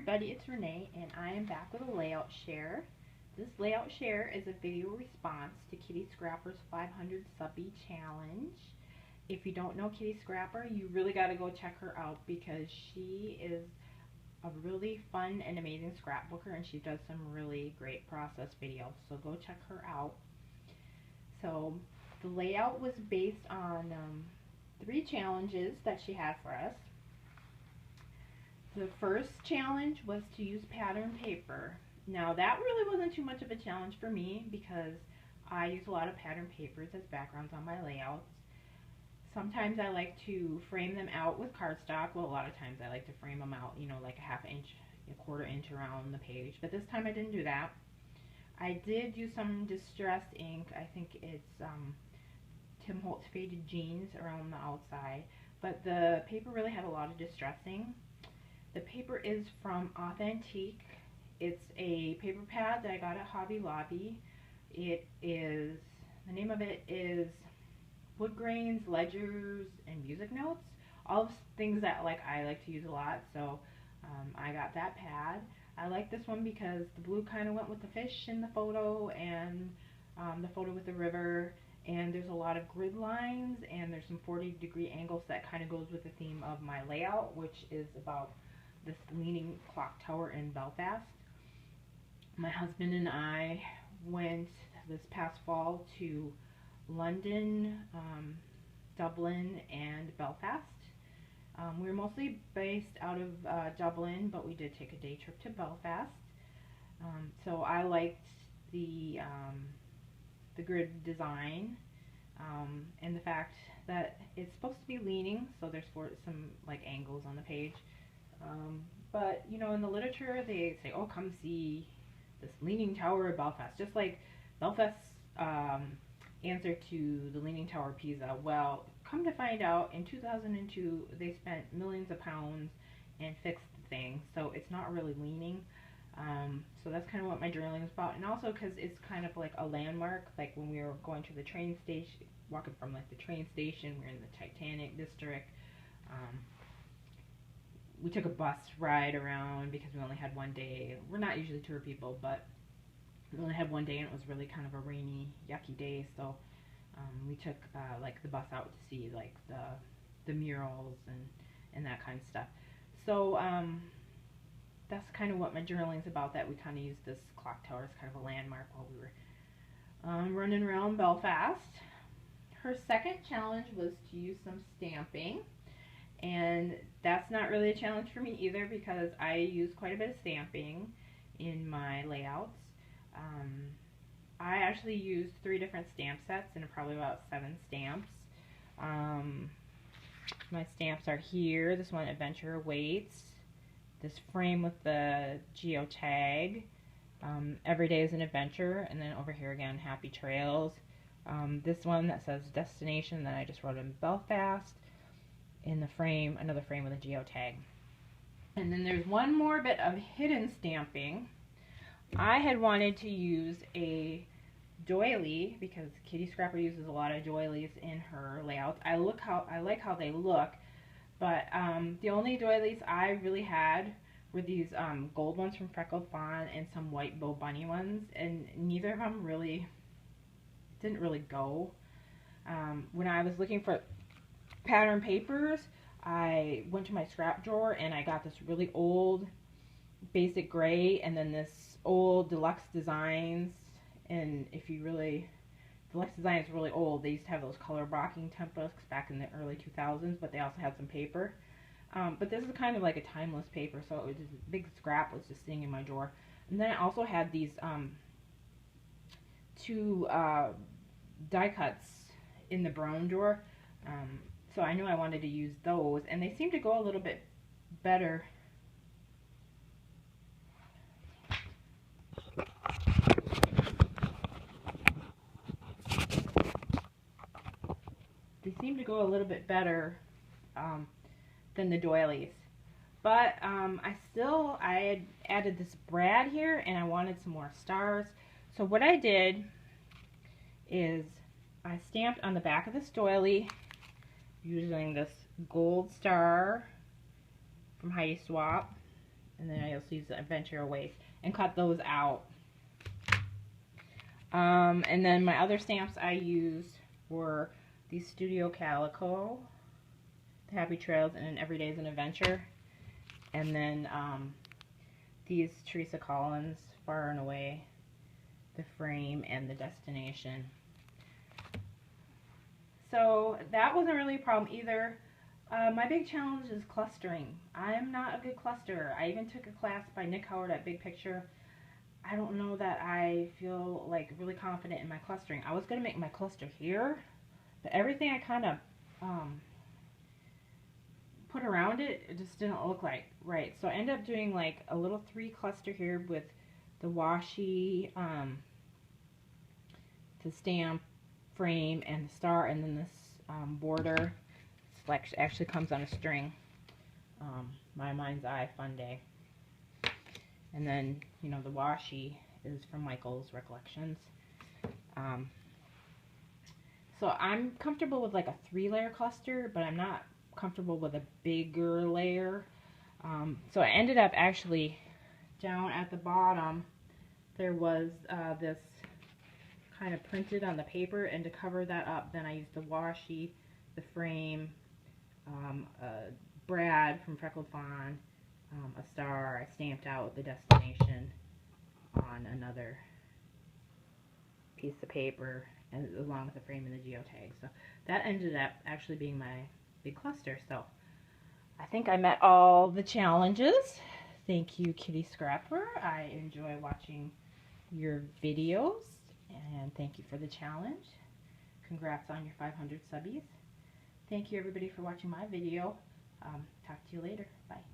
everybody, it's Renee and I am back with a layout share. This layout share is a video response to Kitty Scrapper's 500 Subbie challenge. If you don't know Kitty Scrapper, you really got to go check her out because she is a really fun and amazing scrapbooker and she does some really great process videos, so go check her out. So the layout was based on 3 challenges that she had for us. The first challenge was to use pattern paper. Now that really wasn't too much of a challenge for me because I use a lot of pattern papers as backgrounds on my layouts. Sometimes I like to frame them out with cardstock. Well, a lot of times I like to frame them out, you know, like a ½ inch, a quarter inch around the page. But this time I didn't do that. I did use some distressed ink. I think it's Tim Holtz Faded Jeans around the outside. But the paper really had a lot of distressing. The paper is from Authentique. It's a paper pad that I got at Hobby Lobby. The name of it is Wood Grains, Ledgers, and Music Notes. All of things that I like to use a lot, so I got that pad. I like this one because the blue kind of went with the fish in the photo and the photo with the river, and there's a lot of grid lines and there's some 40-degree angles that kind of goes with the theme of my layout, which is about this leaning clock tower in Belfast. My husband and I went this past fall to London, Dublin, and Belfast. We were mostly based out of Dublin, but we did take a day trip to Belfast. So I liked the grid design and the fact that it's supposed to be leaning, so there's some angles on the page. But you know, in the literature they say, oh, come see this leaning tower of Belfast, just like Belfast's answer to the Leaning Tower of Pisa. Well, come to find out, in 2002 they spent millions of pounds and fixed the thing, so it's not really leaning. So that's kind of what my journaling is about, and also because it's kind of like a landmark. Like when we were going to the train station, walking from the train station, we were in the Titanic district. We took a bus ride around because we only had one day. We're not usually tour people, but we only had one day and it was really kind of a rainy, yucky day, so we took the bus out to see the murals and that kind of stuff. So that's kind of what my journaling's about, that we kind of used this clock tower as kind of a landmark while we were running around Belfast. Her second challenge was to use some stamping. And that's not really a challenge for me either because I use quite a bit of stamping in my layouts. I actually used 3 different stamp sets and probably about 7 stamps. My stamps are here. This one, Adventure Awaits. This frame with the geotag, Every Day is an Adventure. And then over here again, Happy Trails. This one that says Destination that I just wrote in Belfast. In the frame, another frame with a geotag. And then there's one more bit of hidden stamping. I had wanted to use a doily because Kitty Scrapper uses a lot of doilies in her layouts. I like how they look, but the only doilies I really had were these gold ones from Freckled Fawn and some white Bo Bunny ones, and neither of them didn't really go. When I was looking for pattern papers, I went to my scrap drawer and I got this really old basic gray and then this old Deluxe Designs. And Deluxe Designs is really old. They used to have those color blocking templates back in the early 2000s, but they also had some paper. But this is kind of like a timeless paper, so it was just a big scrap was just sitting in my drawer. And then I also had these 2 die cuts in the brown drawer. So I knew I wanted to use those, and they seem to go a little bit better. They seem to go a little bit better than the doilies. But I had added this brad here, and I wanted some more stars. So what I did is I stamped on the back of this doily using this gold star from Heidi Swap, And then I also use the Adventure Waste and cut those out. And then my other stamps I used were these Studio Calico, the Happy Trails, and Every Day's an Adventure. And then these Teresa Collins, Far and Away, the Frame, and the Destination. So that wasn't really a problem either. My big challenge is clustering. I'm not a good clusterer. I even took a class by Nick Howard at Big Picture. I don't know that I feel like really confident in my clustering. I was going to make my cluster here, but everything I kind of put around it, it just didn't look like right. So I ended up doing like a little 3 cluster here with the washi, the stamp frame, and the star, and then this border. This actually comes on a string. My Mind's Eye Fun Day. And then, you know, the washi is from Michael's Recollections. So I'm comfortable with like a 3-layer cluster, but I'm not comfortable with a bigger layer. So I ended up actually down at the bottom, there was this kind of printed on the paper, and to cover that up, then I used the washi, the frame, Brad from Freckled Fawn, a star. I stamped out the destination on another piece of paper, and along with the frame and the geotag. So that ended up actually being my big cluster. So I think I met all the challenges. Thank you, Kitty Scrapper. I enjoy watching your videos, and thank you for the challenge. Congrats on your 500 subbies. Thank you everybody for watching my video. Talk to you later. Bye.